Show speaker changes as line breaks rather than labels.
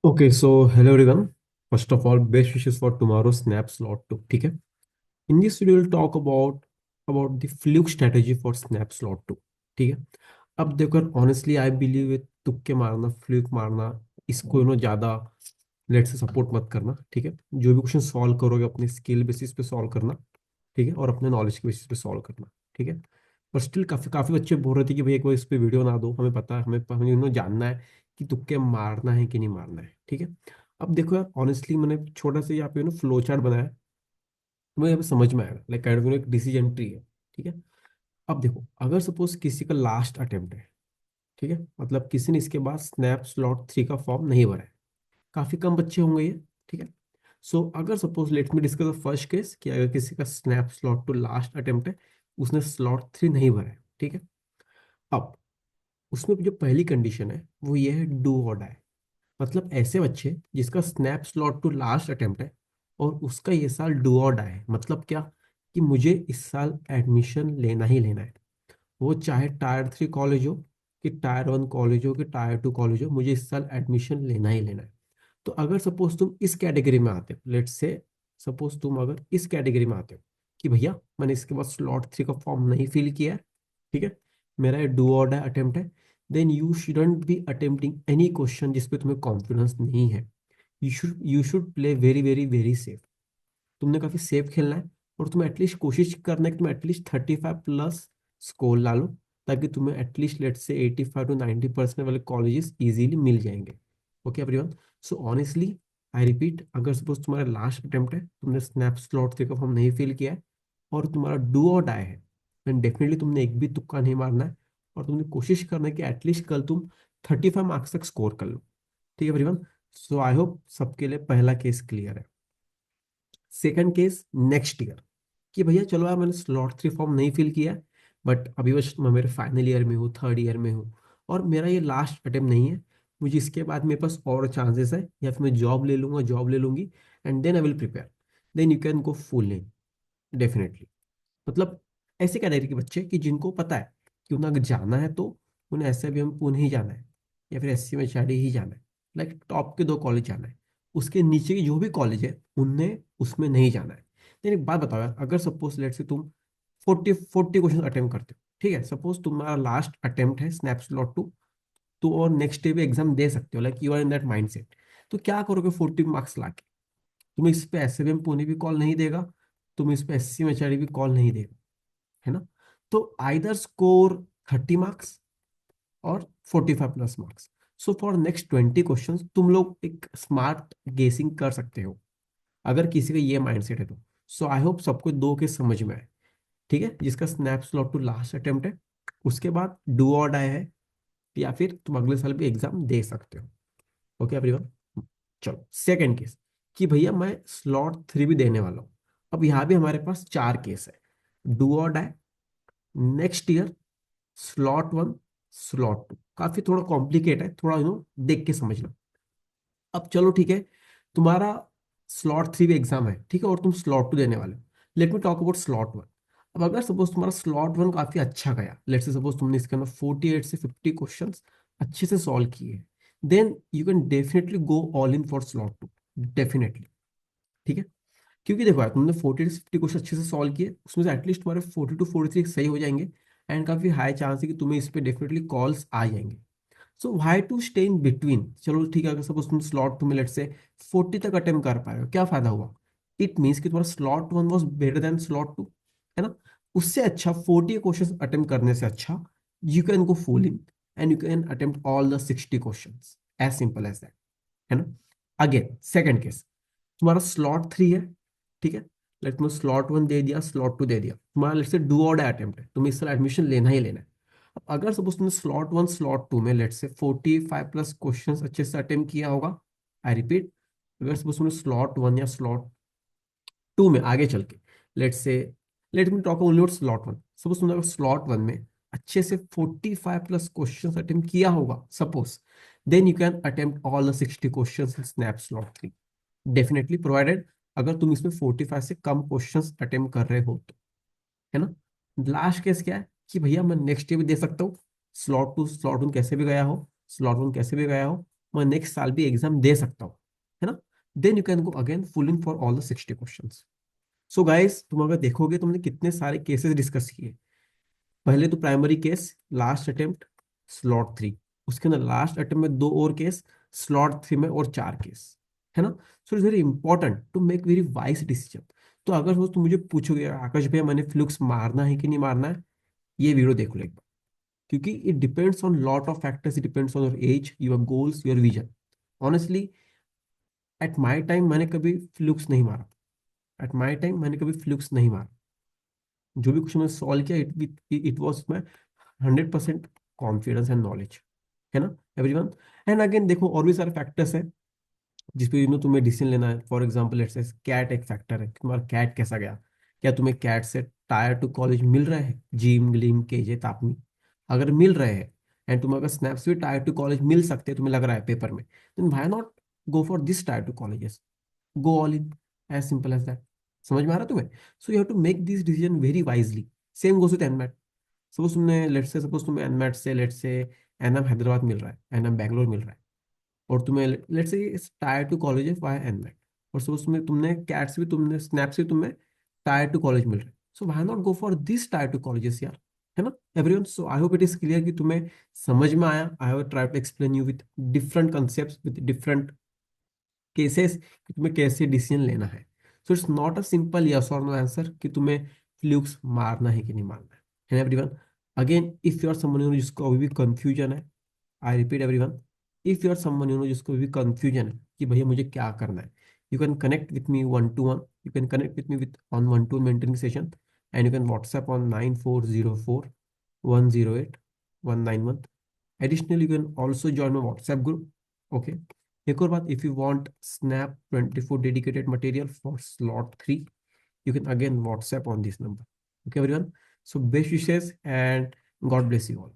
Okay, so hello everyone. First of all, best wishes for tomorrow Snap Slot 2. ठीक है. In this video, we'll talk about the fluke strategy for Snap Slot 2. ठीक है. अब देखो, honestly, I believe it, तुक्के मारना, fluke मारना, इसको ज्यादा लेट से सपोर्ट मत करना. ठीक है. जो भी क्वेश्चन सॉल्व करोगे अपने स्किल बेसिस पे सॉल्व करना. ठीक है. और अपने नॉलेज के बेसिस पे सॉल्व करना. ठीक है. पर स्टिल काफी काफी बच्चे बोल रहे थे कि भैया कोई इस पे वीडियो ना दो, हमें पता है, हमें जानना है कि तुक्के मारना है कि नहीं मारना है. ठीक है. अब देखो यार, ऑनेस्टली मैंने छोटा सा यहाँ पे फ्लो चार्ट बनाया है. तुम्हें यहाँ पे समझ में आएगा, लाइक काइंड ऑफ एक डिसीजन ट्री है. ठीक है. अब देखो, अगर सपोज किसी का लास्ट अटेम्प्ट है. ठीक है. मतलब किसी ने इसके बाद स्नैप स्लॉट 3 का फॉर्म नहीं भरा है. काफी कम बच्चे होंगे ये. ठीक है. सो अगर suppose let me discuss the first case कि अगर किसी का SNAP slot two last attempt है, उसने स्लॉट 3 नहीं भरा है. ठीक है. अब उसमें जो पहली कंडीशन है वो ये है, डू और डाई. मतलब ऐसे बच्चे जिसका SNAP slot two last attempt है और उसका ये साल डू और डाई है. मतलब क्या, कि मुझे इस साल एडमिशन लेना ही लेना है. वो चाहे टायर 3 कॉलेज हो, कि टायर 1 कॉलेज हो, कि टायर 2 कॉलेज हो, मुझे इस साल एडमिशन लेना ही लेना है. तो अगर सपोज तुम इस कैटेगरी में आते हो, लेट्स से सपोज तुम अगर इस कैटेगरी में आते हो कि भैया मैंने इसके बाद स्लॉट 3 का फॉर्म नहीं फिल किया है. ठीक है. मेरा ये डू और डाई अटेम्प्ट है. Then you shouldn't be attempting any question जिसपे तुम्हें कॉन्फिडेंस नहीं है. You should play very very very safe. तुमने काफी सेफ खेलना है. और तुम्हें एटलीस्ट कोशिश करना है कि तुम एटलीस्ट 35+ स्कोर ला लो, ताकि तुम्हें एटलीस्ट लेट से 85 to 90% वाले कॉलेजेस इजीली मिल जाएंगे. Okay everyone. So honestly, I repeat, अगर सपोज तुम्हारा लास्ट अटेम्प्ट है, तुमने स्नैप स्लॉट 3 का फॉर्म नहीं फिल किया है, और तुम्हारा डू और डाई है, देन डेफिनेटली तुमने एक भी तुक्का नहीं मारना है. और तुमने कोशिश करना है कि एटलीस्ट कल तुम 35 मार्क्स तक स्कोर कर लो. ठीक है एवरीवन. सो आई होप सबके लिए पहला केस क्लियर है. सेकंड केस नेक्स्ट ईयर, कि भैया चलो यार, मैंने स्लॉट 3 फॉर्म नहीं फिल किया है, बट अभी बस मैं मेरे फाइनल ईयर में हूँ, थर्ड ईयर में हूँ, और मेरा ये लास्ट अटेम्प्ट नहीं है. मुझे इसके बाद मेरे पास और चांसेस है, या फिर मैं जॉब ले लूंगा, जॉब ले लूंगी, and then I will prepare. Then you can go full in, definitely. मतलब ऐसे कैटेगरी के बच्चे कि जिनको पता है कि उन्हें अगर जाना है तो उन्हें एस आई में पुणे ही जाना है, या फिर एस सी में चाडी ही जाना है, लाइक टॉप के 2 कॉलेज जाना है. उसके नीचे की जो भी कॉलेज है उनने उसमें नहीं जाना है. लेकिन एक बात बताओ यार, अगर सपोज लेट से तुम 40 क्वेश्चन अटेम्प्ट करते हो. ठीक है. सपोज तुम्हारा लास्ट अटेम्प्ट है स्नैप स्लॉट 2, तो और नेक्स्ट डे भी एग्जाम दे सकते हो, like you are in that mindset. तो क्या करोगे 40 मार्क्स लाके? तुम्हें इस पे एस पुणे भी कॉल नहीं देगा, तुम्हें इस पे एस सी में भी कॉल नहीं देगा, है ना. तो आइदर स्कोर 30 मार्क्स और 45+ marks. So for next 20 question तुम लोग एक स्मार्ट गेसिंग कर सकते हो, अगर किसी का ये माइंडसेट है तो. सो आई होप सबको दो के समझ में आए. ठीक है. जिसका SNAP slot two last attempt है, उसके बाद डू और डाई है, या फिर तुम अगले साल भी एग्जाम दे सकते हो. Okay everyone. चलो सेकंड केस, कि भैया मैं स्लॉट 3 भी देने वाला हूँ. अब यहाँ भी हमारे पास 4 केस है. डू और die, next year, slot 1, slot 2. काफी थोड़ा कॉम्प्लिकेट है, थोड़ा देख के समझना. अब चलो ठीक है, तुम्हारा स्लॉट 3 भी एग्जाम है. ठीक है. और तुम स्लॉट 2 देने वाले हो. Late me talk about slot 1. अब अगर सपोज तुम्हारा स्लॉट 1 काफी अच्छा गया, लेट से सपोज तुमने इसके अंदर 48 से 50 क्वेश्चन अच्छे से सॉल्व किए, then you can definitely go all in for slot 2, definitely. ठीक है. क्योंकि देखो यार, तुमने 40 से 50 क्वेश्चन अच्छे से सॉल्व किए, उसमें से एटलीस्ट तुम्हारे 40 to 43 सही हो जाएंगे, एंड काफी हाई चांस है कि तुम्हें इस पे डेफिनेटली कॉल्स आ जाएंगे. So why to stay in between. चलो ठीक है, अगर सपोज तुम स्लॉट 2 में लेट से 40 तक अटेम्प्ट कर पाए हो, क्या फायदा हुआ? इट मीन्स कि तुम्हारा slot 1 was better than slot 2, है ना. उससे अच्छा 40 क्वेश्चन अटेम्प्ट करने से अच्छा you can go full in, and you can attempt all the 60 question. As simple as that, है ना. अगेन सेकंड केस, तुम्हारा स्लॉट 3 है. ठीक है. लेट तुम्हें स्लॉट 1 दे दिया, स्लॉट 2 दे दिया, तुम्हारा लेट से डू और डाई अटेम्प्ट है, तुम्हें इस साल एडमिशन लेना ही लेना है. अब अगर सपोज तुमने स्लॉट 1 स्लॉट 2 में लेट से 45+ क्वेश्चन अच्छे से अटेम्प्ट किया होगा, आई रिपीट, अगर सपोज तुमने स्लॉट 1 या स्लॉट 2 में आगे चल के let say, let me talk only about slot 1, suppose तुमने स्लॉट 1 में अच्छे से 45+ क्वेश्चन अटेम्प्ट किया होगा suppose, then you can attempt all the 60 question in SNAP slot 3, definitely, provided अगर तुम इसमें 45 से कम क्वेश्चंस अटेम्प्ट कर रहे हो तो, है ना. लास्ट केस क्या है, कि भैया मैं नेक्स्ट ईयर भी दे सकता हूँ. स्लॉट 2 कैसे भी गया हो, स्लॉट 1 कैसे भी गया हो, मैं नेक्स्ट साल भी एग्जाम दे सकता हूँ, है ना। Then you can go again full in for all the 60 questions. So guys, तुम अगर देखोगे तुमने कितने सारे केसेस डिस्कस किए। पहले तो primary case, last attempt, slot 3, उसके अंदर लास्ट अटेम्प्ट में 2 और केस, स्लॉट 3 में और 4 केस, है ना। So it's very important to make very wise decision. तो अगर सपोज तुम मुझे पूछोगे आकाश भैया मैंने फ्लूक्स मारना है कि नहीं मारना है, ये वीडियो देख लो एक बार, क्योंकि it depends on lot of factors, it depends on your age, your goals, your vision. Honestly at my time मैंने कभी फ्लूक्स नहीं मारा, एट माई टाइम मैंने कभी फ्लूक्स नहीं मारा। जो भी क्वेश्चन मैंने सॉल्व किया it was my 100% confidence and knowledge, है ना एवरीवन। एंड अगेन देखो और भी सारे फैक्टर्स हैं जिस पे तुम्हें डिसीजन लेना है। For example let's say CAT एक फैक्टर है, तुम्हारा कैट कैसा गया, क्या तुम्हें कैट से टायर टू कॉलेज मिल रहे हैं, जीम ग्लीम केजे तापनी, अगर मिल रहे हैं एंड तुम्हें अगर स्नैप से भी टायर टू कॉलेज मिल सकते हैं तुम्हें लग रहा है पेपर में, then why not go for this tier two colleges, go all in, as simple as that. समझ में आ रहा है तुम्हें? So you have to make this decision very wisely. Same goes with NMAT. Suppose तुमने let's say suppose तुम्हें NMAT से let's say NM Hyderabad मिल रहा है, एनएम बैंगलोर मिल रहा है, और तुम्हें let's say tier two college है वाया एनमैट, और सपोज तुम्हें तुमने कैट से भी तुमने स्नैप से भी तुम्हें टायर टू कॉलेज मिल रहा है, so why not go for this tier two colleges यार, है ना everyone. So I hope it is clear कि तुम्हें समझ में आया। I have try to explain you with different concepts with different cases कि तुम्हें कैसे डिसीजन लेना है। So it's not a simple yes और नो आंसर कि तुम्हें फ्लूक्स मारना है कि नहीं मारना है ना everyone. Again if you are someone जिसको अभी भी कंफ्यूजन है, I repeat everyone, if you are someone जिसको अभी भी कंफ्यूजन है कि भैया मुझे क्या करना है, you can connect with me 1-to-1, you can connect with me with on 1-to-1 mentoring session, and you can WhatsApp on 9404 108 191। Additionally, you can also join my WhatsApp group. Okay. एक और बात, if you want Snap 24 dedicated material for slot 3, you can again WhatsApp on this number. Okay, everyone. So best wishes and God bless you all.